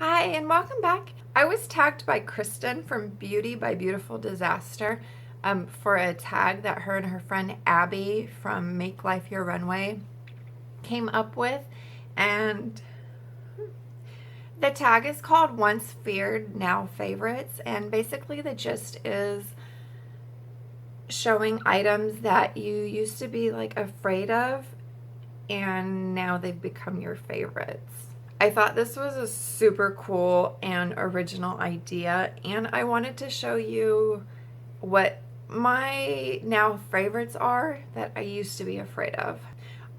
Hi, and welcome back. I was tagged by Kristen from Beauty by Beautiful Disaster for a tag that her and her friend Abby from Make Life Your Runway came up with, and the tag is called Once Feared, Now Favorites, and basically the gist is showing items that you used to be like afraid of and now they've become your favorites. I thought this was a super cool and original idea, and I wanted to show you what my now favorites are that I used to be afraid of.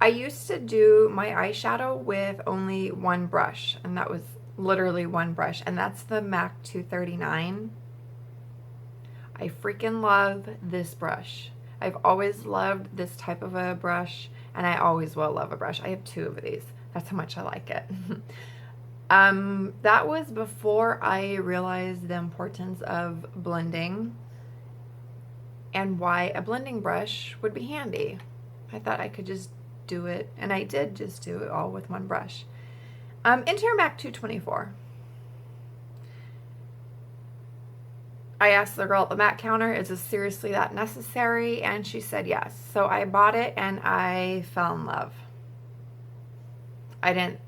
I used to do my eyeshadow with only one brush, and that was literally one brush, and that's the MAC 239. I freaking love this brush. I've always loved this type of a brush, and I always will love a brush. I have two of these. That's how much I like it. That was before I realized the importance of blending and why a blending brush would be handy. I thought I could just do it, and I did just do it all with one brush. Enter MAC 224. I asked the girl at the MAC counter, is this seriously that necessary? And she said yes. So I bought it and I fell in love. I didn't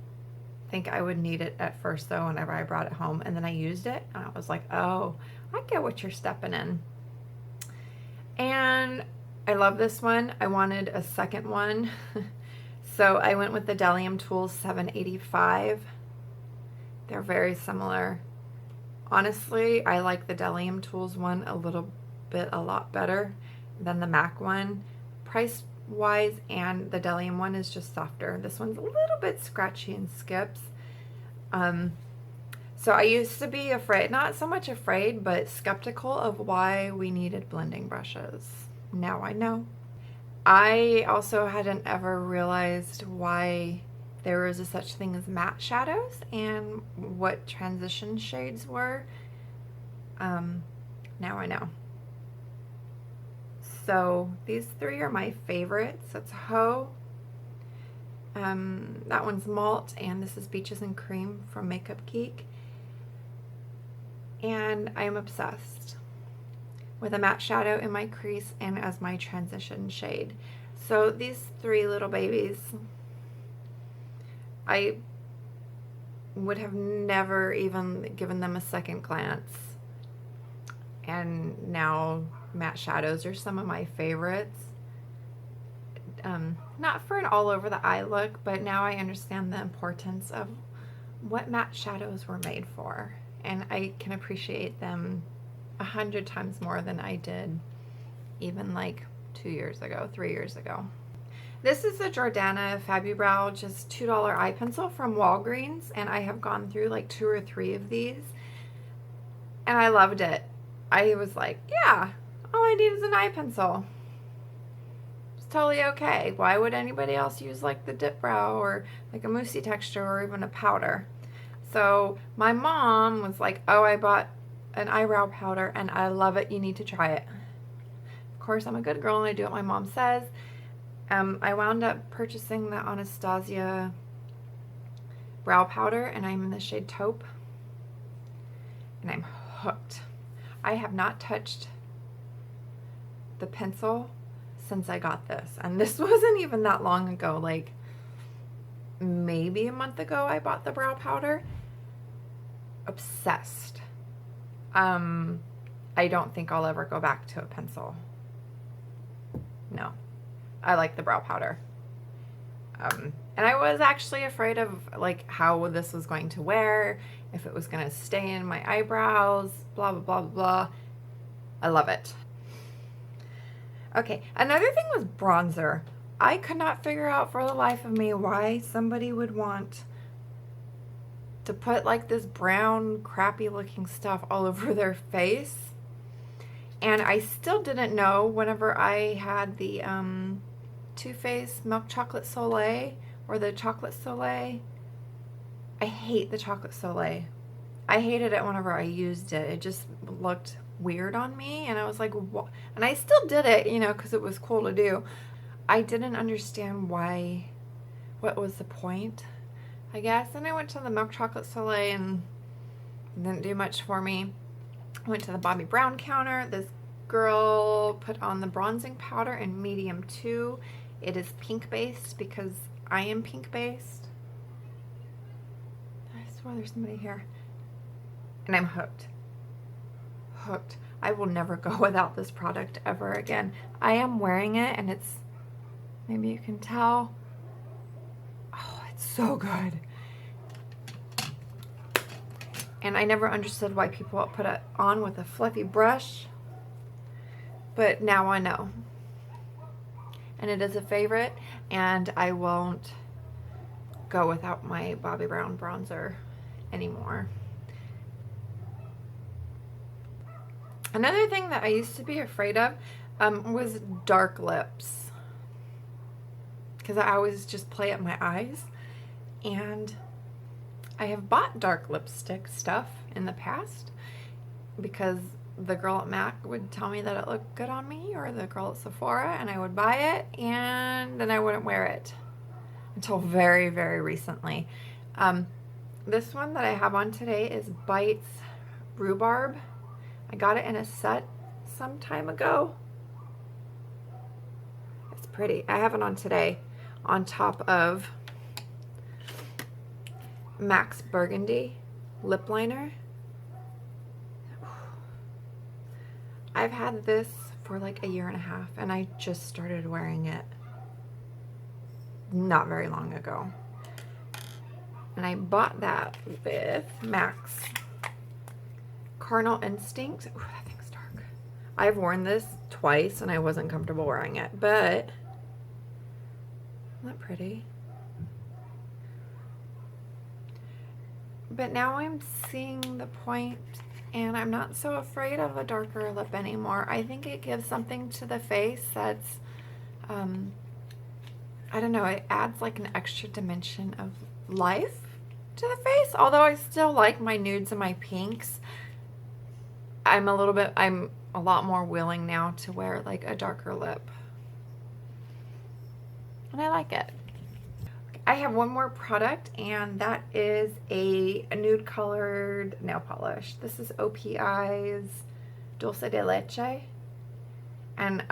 think I would need it at first though whenever I brought it home, and then I used it and I was like, oh, I get what you're stepping in. And I love this one. I wanted a second one. So I went with the Delium Tools 785. They're very similar. Honestly, I like the Delium Tools one a lot better than the MAC one. Price wise, and the Delium one is just softer. This one's a little bit scratchy and skips. So I used to be afraid, not so much afraid, but skeptical of why we needed blending brushes. Now I know. I also hadn't ever realized why there was a such thing as matte shadows and what transition shades were. Now I know. So these three are my favorites. That's Ho. That one's Malt, and this is Beaches and Cream from Makeup Geek. And I'm obsessed with a matte shadow in my crease and as my transition shade. So these three little babies, I would have never even given them a second glance. And now matte shadows are some of my favorites. Not for an all over the eye look, but now I understand the importance of what matte shadows were made for. And I can appreciate them 100 times more than I did even like 2 years ago, 3 years ago. This is the Jordana Fabubrow, just $2 eye pencil from Walgreens, and I have gone through like 2 or 3 of these, and I loved it. I was like, yeah, all I need is an eye pencil. It's totally okay. Why would anybody else use like the dip brow or like a moussey texture or even a powder? So my mom was like, oh, I bought an eyebrow powder and I love it. You need to try it. Of course, I'm a good girl and I do what my mom says. I wound up purchasing the Anastasia brow powder, and I'm in the shade Taupe, and I'm hooked. I have not touched the pencil since I got this, and this wasn't even that long ago, like maybe a month ago I bought the brow powder. Obsessed. I don't think I'll ever go back to a pencil. No. I like the brow powder. And I was actually afraid of like how this was going to wear, if it was going to stay in my eyebrows, blah, blah, blah, blah. I love it. Okay, another thing was bronzer. I could not figure out for the life of me why somebody would want to put like this brown, crappy looking stuff all over their face. And I still didn't know whenever I had the Too Faced Milk Chocolate Soleil or the Chocolate Soleil. I hate the Chocolate Soleil. I hated it whenever I used it. It just looked weird on me, and I was like, what? And I still did it, you know, because it was cool to do. I didn't understand why, what was the point, I guess. And I went to the Milk Chocolate Soleil, and Didn't do much for me. Went to the Bobbi Brown counter. This girl put on the bronzing powder in medium 2. It is pink based because I am pink based. I swear there's somebody here. And I'm hooked. Hooked. I will never go without this product ever again. I am wearing it and it's, maybe you can tell. Oh, it's so good. And I never understood why people put it on with a fluffy brush, but now I know. And it is a favorite, and I won't go without my Bobbi Brown bronzer anymore. Another thing that I used to be afraid of was dark lips, because I always just play at my eyes, and I have bought dark lipstick stuff in the past because the girl at MAC would tell me that it looked good on me, or the girl at Sephora, and I would buy it and then I wouldn't wear it until very, very recently. This one that I have on today is Bites Rhubarb. I got it in a set some time ago. It's pretty. I have it on today on top of MAC's Burgundy lip liner. I've had this for like a year and a half, and I just started wearing it not very long ago. And I bought that with MAC's Carnal Instinct. Ooh, that thing's dark. I've worn this twice and I wasn't comfortable wearing it, but isn't that pretty? But now I'm seeing the point, and I'm not so afraid of a darker lip anymore. I think it gives something to the face that's, I don't know, it adds like an extra dimension of life to the face. Although I still like my nudes and my pinks, I'm a lot more willing now to wear like a darker lip. And I like it. I have one more product, and that is a nude colored nail polish. This is OPI's Dulce de Leche, and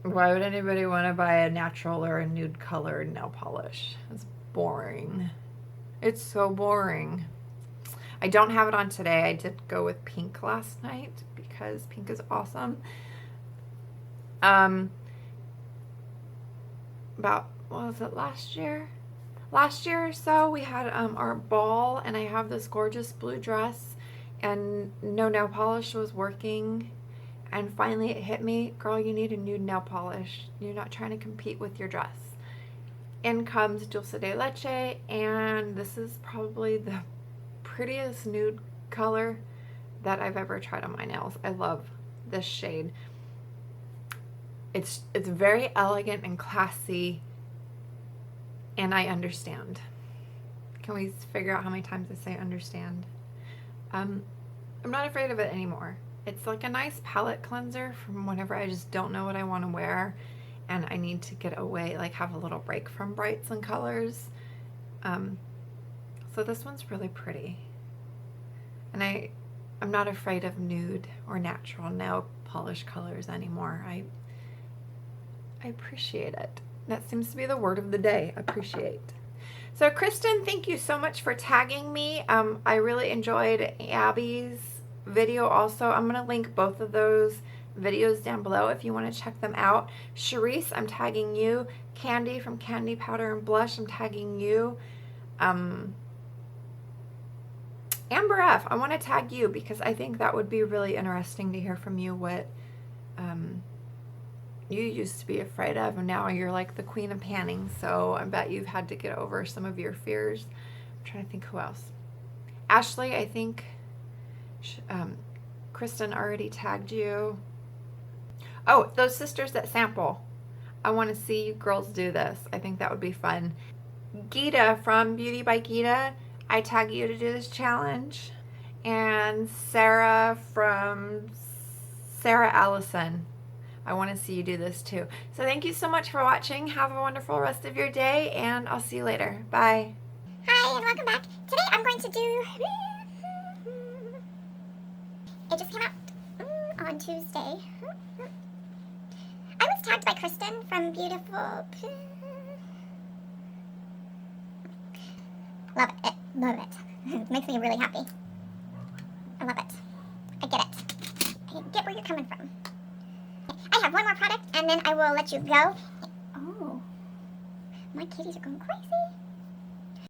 why would anybody want to buy a natural or a nude colored nail polish? It's boring. It's so boring. I don't have it on today. I did go with pink last night because pink is awesome. About, what was it, last year or so, we had our ball, and I have this gorgeous blue dress and no nail polish was working, and finally it hit me, girl, you need a nude nail polish. You're not trying to compete with your dress. In comes Dulce de Leche, and this is probably the prettiest nude color that I've ever tried on my nails. I love this shade. It's very elegant and classy, and I understand. Can we figure out how many times I say understand? I'm not afraid of it anymore. It's like a nice palette cleanser from whenever I just don't know what I want to wear and I need to get away, like have a little break from brights and colors. So this one's really pretty. And I'm not afraid of nude or natural nail polish colors anymore. I appreciate it. That seems to be the word of the day, appreciate. So Kristen, thank you so much for tagging me. I really enjoyed Abby's video also. I'm going to link both of those videos down below if you want to check them out. Charisse, I'm tagging you. Candy from Candy Powder and Blush, I'm tagging you. Amber F, I want to tag you because I think that would be really interesting to hear from you what you used to be afraid of, and now you're like the queen of panning, so I bet you've had to get over some of your fears. I'm trying to think who else. Ashley, I think Kristen already tagged you. Oh, those sisters that sample. I want to see you girls do this. I think that would be fun. Gita from Beauty by Gita, I tag you to do this challenge. And Sarah from Sarah Allison, I want to see you do this too. So thank you so much for watching. Have a wonderful rest of your day, and I'll see you later. Bye. Hi welcome back. Today I'm going to do, it just came out on Tuesday. I was tagged by Kristen from Beautiful, love it, love it. It makes me really happy. I love it. I get it. I get where you're coming from. I have one more product and then I will let you go. Oh, my kitties are going crazy.